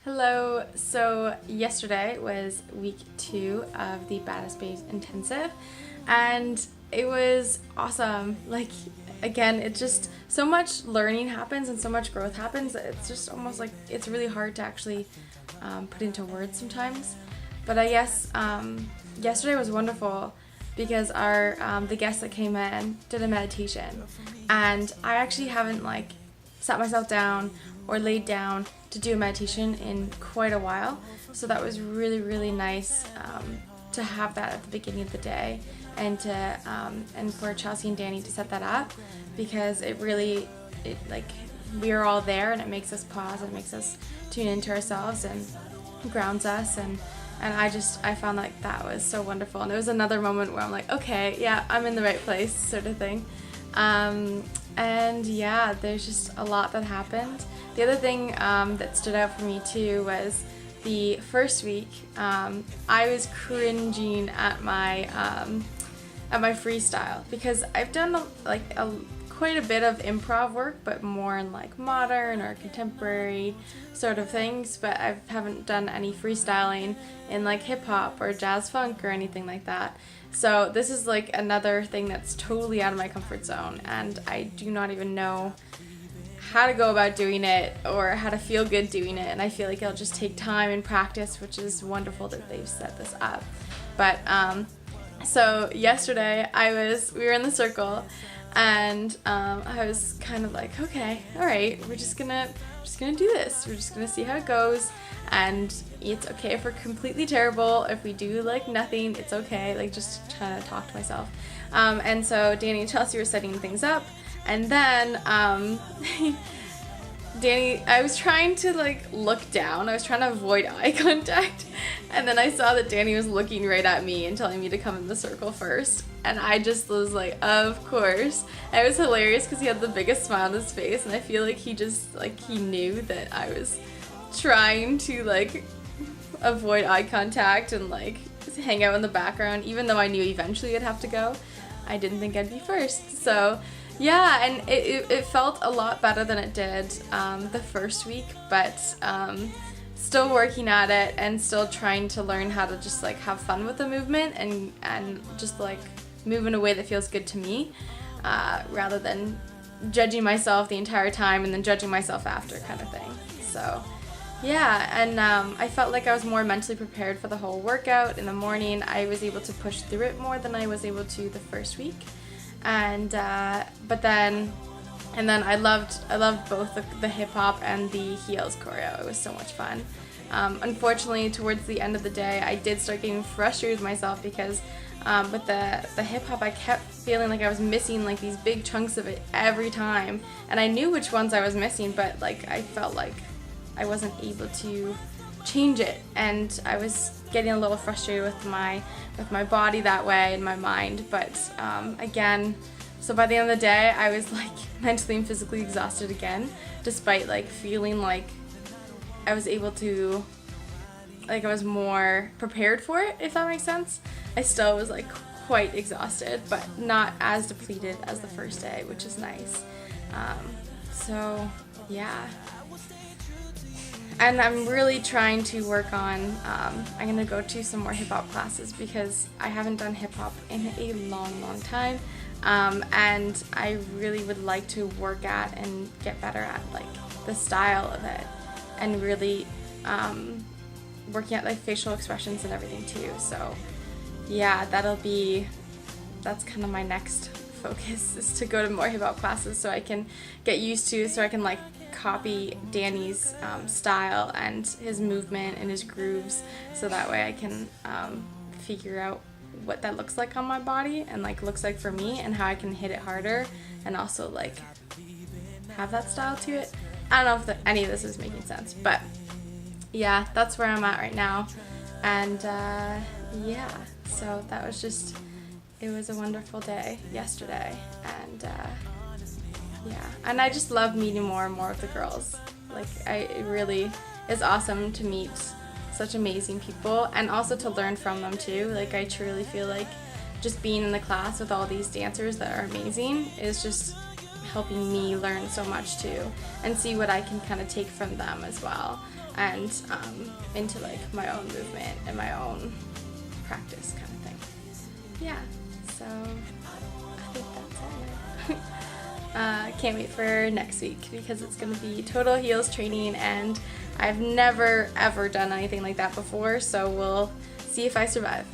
Hello, so yesterday was week 2 of the Badass Babes Intensive and it was awesome. Like, again, it's just so much learning happens and so much growth happens. It's just almost like it's really hard to actually put into words sometimes. But I guess yesterday was wonderful because the guest that came in did a meditation, and I actually haven't sat myself down or laid down to do a meditation in quite a while, so that was really, really nice to have that at the beginning of the day, and for Chelsea and Danny to set that up, because we are all there and it makes us pause and it makes us tune into ourselves and grounds us, and I found like that was so wonderful, and it was another moment where I'm like, okay, yeah, I'm in the right place, sort of thing. And yeah, there's just a lot that happened. The other thing that stood out for me too was the first week. I was cringing at my freestyle, because I've done quite a bit of improv work, but more in like modern or contemporary sort of things, but I haven't done any freestyling in like hip hop or jazz funk or anything like that. So this is like another thing that's totally out of my comfort zone, and I do not even know how to go about doing it or how to feel good doing it, and I feel like it'll just take time and practice, which is wonderful that they've set this up. But so yesterday we were in the circle, and I was kind of like, okay, all right, we're just gonna do this. We're just gonna see how it goes, and it's okay if we're completely terrible. If we do like nothing, it's okay. Like, just trying to talk to myself. And so Danny and Chelsea were setting things up, and then I was trying to like look down. I was trying to avoid eye contact, and then I saw that Danny was looking right at me and telling me to come in the circle first. And I just was like, of course. And it was hilarious because he had the biggest smile on his face, and I feel like he knew that I was trying to like avoid eye contact and like hang out in the background, even though I knew eventually I'd have to go. I didn't think I'd be first. So yeah, and it felt a lot better than it did the first week, but still working at it and still trying to learn how to just like have fun with the movement and just like move in a way that feels good to me, rather than judging myself the entire time and then judging myself after, kind of thing. So yeah, and I felt like I was more mentally prepared for the whole workout. In the morning, I was able to push through it more than I was able to the first week. And then I loved both the hip hop and the heels choreo. It was so much fun. Unfortunately, towards the end of the day, I did start getting frustrated with myself, because with the hip hop, I kept feeling like I was missing like these big chunks of it every time, and I knew which ones I was missing, but like I felt like I wasn't able to change it, and I was getting a little frustrated with my body that way and my mind. But again, so by the end of the day, I was like mentally and physically exhausted again, despite like feeling like I was able to, like I was more prepared for it, if that makes sense. I still was like quite exhausted, but not as depleted as the first day, which is nice. So yeah. And I'm really trying to work on, I'm going to go to some more hip-hop classes, because I haven't done hip-hop in a long, long time, and I really would like to work at and get better at like the style of it, and really working at like facial expressions and everything too. So yeah, that's kind of my next focus, is to go to more hip-hop classes so I can get used to, so I can like copy Danny's style and his movement and his grooves, so that way I can figure out what that looks like on my body and like looks like for me, and how I can hit it harder and also like have that style to it. I don't know if any of this is making sense, but yeah, that's where I'm at right now. And yeah, so that was just, it was a wonderful day yesterday, and yeah, and I just love meeting more and more of the girls. Like, it really is awesome to meet such amazing people, and also to learn from them too. Like, I truly feel like just being in the class with all these dancers that are amazing is just helping me learn so much too, and see what I can kind of take from them as well. and into like my own movement and my own practice kind of thing. Yeah, so I think that's it. Can't wait for next week because it's going to be total heels training, and I've never ever done anything like that before, so we'll see if I survive.